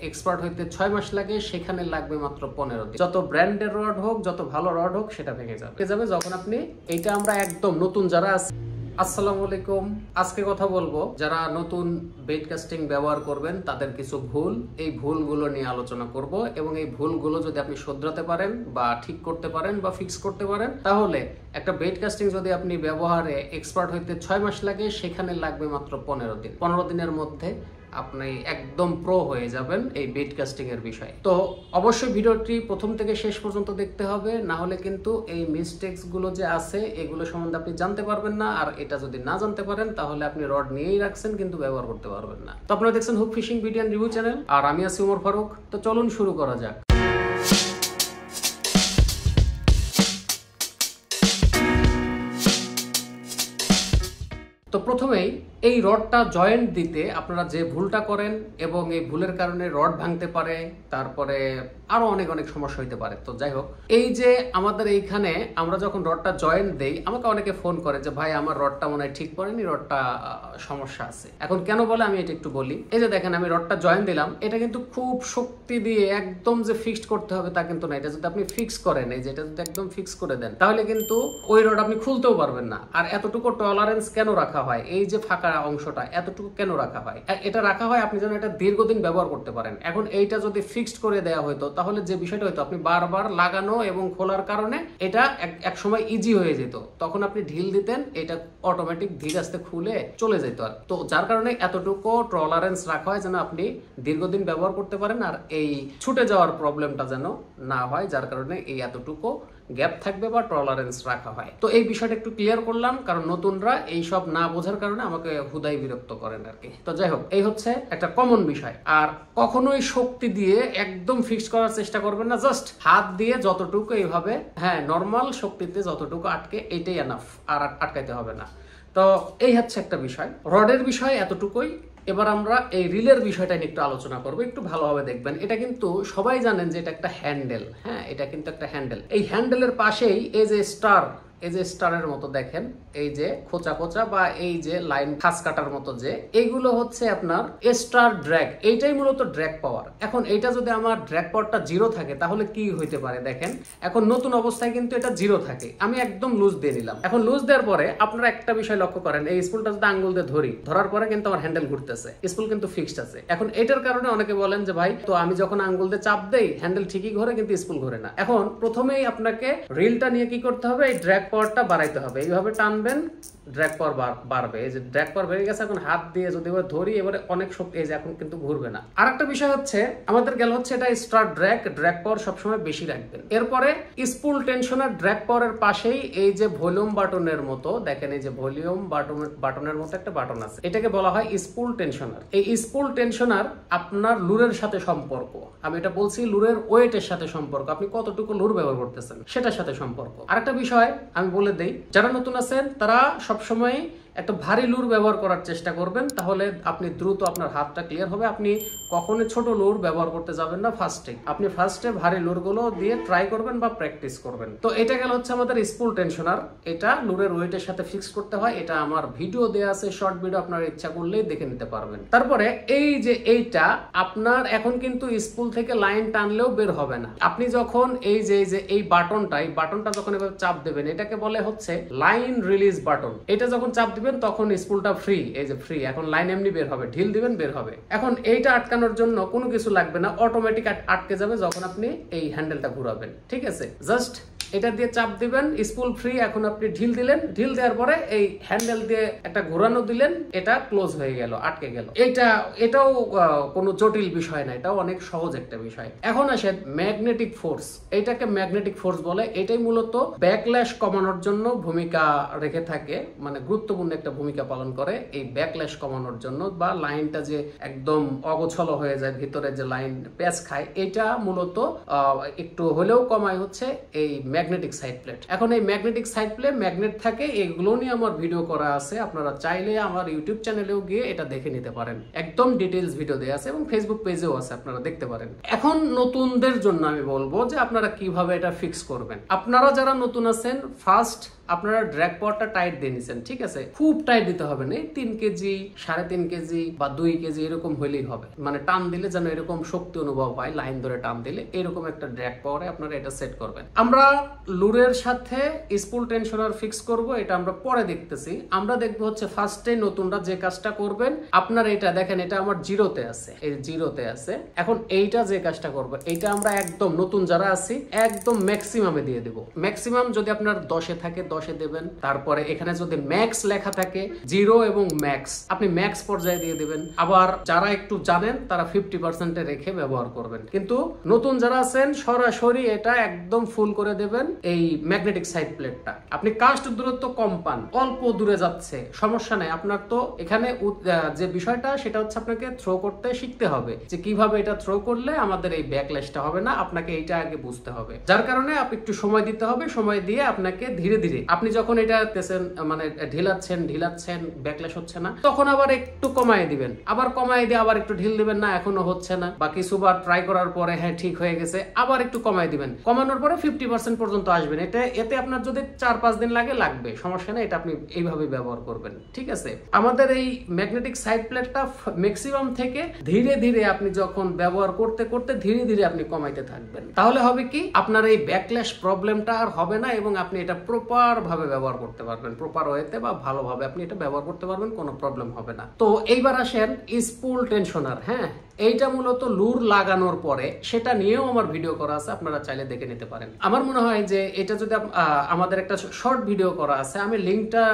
Expert হইতে 6 মাস লাগে, সেখানে লাগবে মাত্র 15 দিন। যত ব্র্যান্ডের রড হোক, যত ভালো রড হোক, সেটা ভেঙে যাবে যখন আপনি এইটা আমরা একদম নতুন যারা আছে। আসসালামু আলাইকুম। আজকে কথা বলবো যারা নতুন বেড কাস্টিং ব্যবহার করবেন তাদের কিছু ভুল, এই ভুলগুলো নিয়ে আলোচনা করব এবং এই ভুলগুলো যদি আপনি শুধরাতে পারেন বা ঠিক করতে পারেন বা ফিক্স করতে পারেন, তাহলে একটা বেড কাস্টিং যদি আপনি ব্যবহারে এক্সপার্ট হইতে 6 মাস লাগে, সেখানে লাগবে মাত্র 15 দিন। 15 দিনের মধ্যে আপনি একদম প্রো হয়ে যাবেন এই বেড কাস্টিং এর বিষয়ে। তো অবশ্যই ভিডিওটি প্রথম থেকে শেষ পর্যন্ত দেখতে হবে, না হলে কিন্তু এই মিস্টেকস গুলো যে আছে এগুলো সম্বন্ধে আপনি জানতে পারবেন না। আর এটা যদি না জানতে পারেন তাহলে আপনি রড নিয়েই রাখছেন কিন্তু ব্যবহার করতে পারবেন না। তো আপনারা দেখছেন hook fishing video and review channel, আর আমি আছি ওমর ফারুক। তো চলুন শুরু করা যাক। তো প্রথমেই এই রডটা জয়েন্ট দিতে আপনারা যে ভুলটা করেন এবং এই ভুলের কারণে রড ভাঙতে পারে, তারপরে আরো অনেক অনেক সমস্যা হইতে পারে। তো যাই হোক, এই যে আমাদের এইখানে আমরা যখন রডটা জয়েন্ট দেই, আমাকে অনেকে ফোন করে যে ভাই আমার রডটা মনে হয় ঠিক পড়েনি, রডটা সমস্যা আছে। এখন কেন বলে আমি এটা একটু বলি। এই যে দেখেন আমি রডটা জয়েন্ট দিলাম, এটা কিন্তু খুব শক্তি দিয়ে একদম যে ফিক্সড করতে হবে তা কিন্তু না। এটা যদি আপনি ফিক্স করেন, এই যে এটা যদি একদম ফিক্স করে দেন, তাহলে কিন্তু ওই রড আপনি খুলতেও পারবেন না। আর এতটুকু টলারেন্স কেন রাখা হয়, এই যে ফাঁকা অংশটা এতটুকু কেন রাখা হয়? এটা রাখা হয় আপনি যেন এটা দীর্ঘদিন ব্যবহার করতে পারেন। এখন এইটা যদি ফিক্সড করে দেওয়া হতো, তাহলে যে বিষয়টা হতো আপনি বারবার লাগানো এবং খোলার কারণে এটা এক সময় ইজি হয়ে যেত। তখন আপনি ঢিল দিতেন, এটা অটোমেটিক ধীরে আস্তে খুলে চলে যেত। আর তো যার কারণে এতটুকু টলারেন্স রাখা হয় যেন আপনি দীর্ঘদিন ব্যবহার করতে পারেন, আর এই ছুটে যাওয়ার প্রবলেমটা যেন না হয়, যার কারণে এই এতটুকু গ্যাপ থাকবে বা টলারেন্স রাখা হয়। তো এই বিষয়টা একটু ক্লিয়ার করলাম, কারণ নতুনরা এই সব না বোঝার কারণে আমাকে হুদাই বিরক্ত করেন আর কি। তো যাই হোক, এই হচ্ছে একটা কমন বিষয়। আর কখনোই শক্তি দিয়ে একদম ফিক্স করার চেষ্টা করবেন না। জাস্ট হাত দিয়ে যতটুকু এইভাবে, হ্যাঁ, নর্মাল শক্তিতে যতটুকু আটকে, এইটাই এনাফ, আর আটকাইতে হবে না। তো এই হচ্ছে একটা বিষয়। রডের বিষয় এতটুকুই। এবার আমরা এই রিলের বিষয়টা নিয়ে একটু আলোচনা করবো, একটু ভালোভাবে দেখবেন। এটা কিন্তু সবাই জানেন যে এটা একটা হ্যান্ডেল। হ্যাঁ, এটা কিন্তু একটা হ্যান্ডেল। এই হ্যান্ডেলের পাশেই এই যে স্টার, এই যে স্টারের মতো দেখেন, এই যে খোঁচা খোঁচা বা এই যে লাইন খাস কাটার মতো, যে এইগুলো হচ্ছে আপনার স্টার ড্র্যাগ। এইটাই মূলত ড্র্যাগ পাওয়ার। এখন এইটা যদি আমার ড্র্যাগ পাওয়ারটা জিরো থাকে, তাহলে কি হইতে পারে দেখেন। এখন নতুন অবস্থায় কিন্তু এটা জিরো থাকে, আমি একদম লুজ দিয়ে নিলাম। এখন লুজ দেওয়ার পরে আপনারা একটা বিষয় লক্ষ্য করেন, এই স্পুলটা যদি আঙ্গুল দিয়ে ধরি, ধরার পরে কিন্তু আমার হ্যান্ডেল ঘুরতেছে, স্পুল কিন্তু ফিক্সড আছে। এখন এটার কারণে অনেকে বলেন যে ভাই, তো আমি যখন আঙ্গুল দিয়ে চাপ দেই হ্যান্ডেল ঠিকই ঘোরে কিন্তু স্পুল ঘোরে না। এখন প্রথমেই আপনাকে রিলটা নিয়ে কি করতে হবে, এই ড্র্যাগ পাওয়ারটা বাড়াইতে হবে। এইভাবে টানবেন, ড্র্যাগ পাওয়ার বাড়বে। এই যে ড্র্যাগ পাওয়ার বেড়ে গেছে। এখন হাত দিয়ে যদি এবার ধরি, এবারে অনেক শক্তি, এই যে এখন কিন্তু ঘুরবে না। আর একটা বিষয় হচ্ছে আমাদের গেল হচ্ছে এটা স্টার ড্র্যাগ পাওয়ার সবসময় বেশি রাখবেন। এরপরে স্পুল টেনশনার ড্র্যাগ পাওয়ারের পাশেই এই যে ভলিউম বাটনের মতো দেখেন, এই যে ভলিউম বাটনের মতো একটা বাটন আছে, এটাকে বলা হয় স্পুল টেনশনার। এই স্পুল টেনশনার আপনার লুরের সাথে সম্পর্ক। আমি এটা বলছি লুরের ওয়েটের সাথে সম্পর্ক, আপনি কতটুকু লুর ব্যবহার করতেছেন সেটার সাথে সম্পর্ক। আরেকটা বিষয় আমি বলে দেই, যারা নতুন আছেন তারা সবসময় একটা ভারী লুর ব্যবহার করার চেষ্টা করবেন, তাহলে আপনি দ্রুত আপনার হাতটা ক্লিয়ার হবে। আপনি কখনোই ছোট লুর ব্যবহার করতে যাবেন না ফার্স্টে। আপনি ফার্স্টে ভারী লুর গুলো দিয়ে ট্রাই করবেন বা প্র্যাকটিস করবেন। তো এটা গেল হচ্ছে আমাদের স্পুল টেনশনার। এটা লুরের ওয়েটের সাথে ফিক্স করতে হয়। এটা আমার ভিডিও দেয়া আছে, শর্ট ভিডিও, আপনার ইচ্ছা করলেই দেখে নিতে পারবেন। তারপরে এই যে এইটা আপনার এখন কিন্তু স্পুল থেকে লাইন টানলেও বের হবে না। আপনি যখন এই যে এই বাটনটা যখন এভাবে চাপ দেবেন, এটাকে বলে হচ্ছে লাইন রিলিজ বাটন। এটা যখন চাপ দিবেন তখন স্পুলটা ফ্রি, এই যে ফ্রি, এখন লাইন এমনি বের হবে, ঢিল দিবেন বের হবে। এখন এইটা আটকানোর জন্য কোনো কিছু লাগবে না, অটোমেটিক আটকে যাবে যখন আপনি এই হ্যান্ডেলটা ঘুরাবেন। ঠিক আছে, জাস্ট এটা দিয়ে চাপ দিবেন, স্পুল ফ্রি। এখন আপনি ঢিল দিলেন, ঢিল দেওয়ার পরে এই হ্যান্ডেল দিয়ে একটা ঘোরানো দিলেন, এটা ক্লোজ হয়ে গেল, আটকে গেল। এটাও কোনো জটিল বিষয় না, এটাও অনেক সহজ একটা বিষয়। এখন আসেন ম্যাগনেটিক ফোর্স। এটাকে ম্যাগনেটিক ফোর্স বলে। এটাই মূলত ব্যাকল্যাশ কমানোর জন্য ভূমিকা রেখে থাকে, মানে গুরুত্বপূর্ণ একটা ভূমিকা পালন করে এই ব্যাকল্যাশ কমানোর জন্য, বা লাইনটা যে একদম অগোছল হয়ে যায়, ভিতরে যে লাইন প্যাচ খায়, এটা মূলত একটু হলেও কমায় হচ্ছে এই ম্যাগনেটিক সাইড প্লেট। এখন এই ম্যাগনেটিক সাইড প্লেট ম্যাগনেট থাকে, এগুলো নিয়ে আমার ভিডিও করা আছে, আপনারা চাইলে আমার ইউটিউব চ্যানেলেও গিয়ে এটা দেখে নিতে পারেন। একদম ডিটেইলস ভিডিও দেয়া আছে এবং ফেসবুক পেজেও আছে, আপনারা দেখতে পারেন। এখন নতুনদের জন্য আমি বলবো যে আপনারা কিভাবে এটা ফিক্স করবেন। আপনারা যারা নতুন আছেন, ফার্স্ট আপনারা ড্র্যাগ পাওয়ারটা টাইট দিয়ে নিছেন, ঠিক আছে, খুব টাইট দিতে হবে না, 3 কেজি 3.5 কেজি বা 2 কেজি এরকম হলেই হবে, মানে টান দিলে যেন এরকম শক্তি অনুভব হয়, লাইন ধরে টান দিলে এরকম একটা ড্র্যাগ পাওয়ারে আপনারা এটা সেট করবেন। আমরা লুরের সাথে স্পুল টেনশনার ফিক্স করব, এটা আমরা পরে দেখতেছি। আমরা দেখবো হচ্ছে ফার্স্টে নতুনরা যে কাজটা করবেন, আপনার এটা দেখেন, এটা আমার জিরোতে আছে, এই জিরোতে আছে। এখন এইটা যে কাজটা করবো, এইটা আমরা একদম নতুন যারা আছি একদম ম্যাক্সিমামে দিয়ে দেব। ম্যাক্সিমাম যদি আপনার 10-এ থাকে 10-এ দেবেন, তারপরে এখানে যদি ম্যাক্স লেখা থাকে 0 এবং ম্যাক্স, আপনি ম্যাক্স পর্যায়ে দিয়ে দেবেন। আবার যারা একটু জানেন তারা 50%-এ রেখে ব্যবহার করবেন, কিন্তু নতুন যারা আছেন সরাসরি এটা একদম ফুল করে দেবেন। এই ম্যাগনেটিক সাইড প্লেটটা আপনি কাস্ট দূরত্ব কম পান, অল্প দূরে যাচ্ছে, সমস্যা নাই। আপনার তো এখানে যে বিষয়টা সেটা হচ্ছে আপনাকে থ্রো করতে শিখতে হবে, যে কিভাবে এটা থ্রো করলে আমাদের এই ব্যাকল্যাশটা হবে না, আপনাকে এইটা আগে বুঝতে হবে। যার কারণে আপনি একটু সময় দিতে হবে, সময় দিয়ে আপনাকে ধীরে ধীরে আপনি যখন এটা মানে ঢিলাচ্ছেন ব্যাকল্যাশ হচ্ছে না, তখন আবার একটু কমায় দিবেন, আবার কমায় দিয়ে আবার একটু ঢিল দিবেন, না এখনো হচ্ছে না, বা কিছুবার ট্রাই করার পরে হ্যাঁ ঠিক হয়ে গেছে, আবার একটু কমায় দিবেন, কমানোর পরে 50% পর্যন্ত আসবেন। এতে আপনার যদি 4-5 দিন লাগবে, সমস্যা নেই, এটা আপনি এইভাবে ব্যবহার করবেন, ঠিক আছে। আমাদের এই ম্যাগনেটিক সাইড প্লেটটা ম্যাক্সিমাম থেকে ধীরে ধীরে আপনি যখন ব্যবহার করতে করতে ধীরে ধীরে আপনি কমাইতে থাকবেন, তাহলে হবে কি আপনার এই ব্যাকল্যাশ প্রবলেমটা আর হবে না, এবং আপনি এটা প্রপার ভাবে ব্যবহার করতে পারবেন, প্রপার ওয়েতে বা ভালোভাবে আপনি এটা ব্যবহার করতে পারবেন, কোনো প্রবলেম হবে না। তো এইবার আসেন স্পুল টেনশনার। হ্যাঁ, এইটা মূলত লুর লাগানোর পরে সেটা নিয়েও আমার ভিডিও করা আছে, আপনারা চাইলে দেখে নিতে পারেন। আমার মনে হয় যে এটা যদি আমাদের একটা শর্ট ভিডিও করা আছে, আমি লিঙ্কটা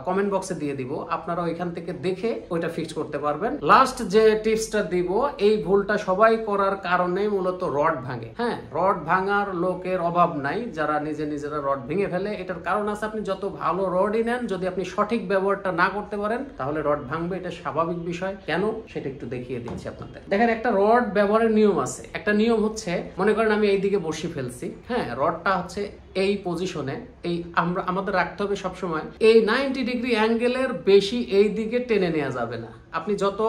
কমেন্ট বক্সে দিয়ে দিব, আপনারা ওইখান থেকে দেখে ওইটা ফিক্স করতে পারবেন। লাস্ট যে টিপসটা দিব, এই ভুলটা সবাই করার কারণে মূলত রড ভাঙে। হ্যাঁ, রড ভাঙার লোকের অভাব নাই, যারা নিজেরা রড ভেঙে ফেলে। এটার কারণ আছে, আপনি যত ভালো রডই নেন, যদি আপনি সঠিক ব্যবহারটা না করতে পারেন তাহলে রড ভাঙবে, এটা স্বাভাবিক বিষয়। কেন সেটা একটু দেখিয়ে দিচ্ছি আপনাদের। দেখেন, একটা রড ব্যবহারের নিয়ম আছে। একটা নিয়ম হচ্ছে, মনে করেন আমি এইদিকে বসি ফেলছি, হ্যাঁ, রডটা হচ্ছে এই পজিশনে, এই আমাদের রাখতে হবে সবসময় এই 90 ডিগ্রি অ্যাঙ্গেলের বেশি এই দিকে টেনে নেওয়া যাবে না। আপনি যত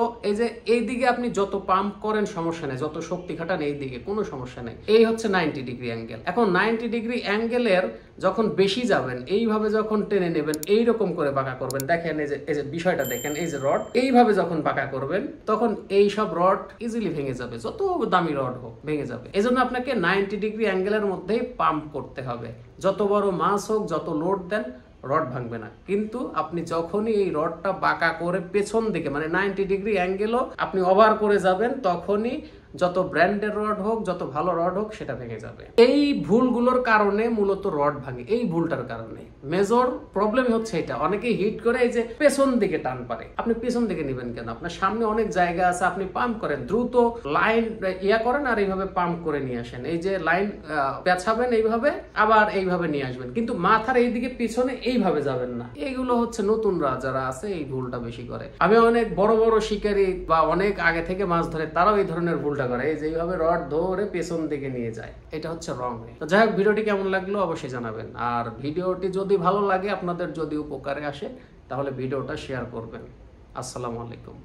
এই দিকে আপনি যত পাম্প করেন সমস্যা নেই, যত শক্তি খাটান এই দিকে কোনো সমস্যা নেই। এই হচ্ছে 90 ডিগ্রি অ্যাঙ্গেল। এখন 90 ডিগ্রি অ্যাঙ্গেলের যখন বেশি যাবেন, এইভাবে যখন টেনে নেবেন, এইরকম করে বাঁকা করবেন। দেখেন এই যে বিষয়টা দেখেন, এই যে রড এইভাবে যখন বাঁকা করবেন, তখন এই সব রড ইজিলি ভেঙে যাবে, যত দামি রড হোক ভেঙে যাবে। এজন্য আপনাকে 90 ডিগ্রি অ্যাঙ্গেলের মধ্যেই পাম্প করতে হবে। যত বড় মাস হোক, যত লোড দেন, রড ভাঙবে না। কিন্তু আপনি যখনই এই রডটা বাঁকা করে পেছন দিকে, মানে 90 ডিগ্রি অ্যাঙ্গেলও আপনি ওভার করে যাবেন, তখনই যত ব্র্যান্ডের রড হোক, যত ভালো রড হোক, সেটা ভেঙে যাবে। এই ভুলগুলোর কারণে মূলত রড ভাঙে, এই ভুলটার কারণে মেজর প্রবলেম হচ্ছে এটা। অনেকে হিট করে এই যে পেছন দিকে টান পারে, আপনি পেছন দিকে নেবেন কেন? আপনার সামনে অনেক জায়গা আছে, আপনি পাম্প করেন, দ্রুত লাইন করেন আর এইভাবে পাম্প করে নিয়ে আসেন। এই যে লাইন পেছাবেন এইভাবে, আবার এইভাবে নিয়ে আসবেন, কিন্তু মাথার এইদিকে পিছনে এইভাবে যাবেন না। এইগুলো হচ্ছে নতুনরা যারা আছে এই ভুলটা বেশি করে। আমি অনেক বড় বড় শিকারী বা অনেক আগে থেকে মাছ ধরে, তারাও এই ধরনের ভুলটা করে, এই যে এইভাবে রড ধরে পেছন দিকে নিয়ে যায়, এটা হচ্ছে রং। তো যাই হোক, ভিডিওটি কেমন লাগলো অবশ্যই জানাবেন। আর ভিডিওটি যদি ভালো লাগে, আপনাদের যদি উপকারে আসে, তাহলে ভিডিওটা শেয়ার করবেন। আসসালামু আলাইকুম।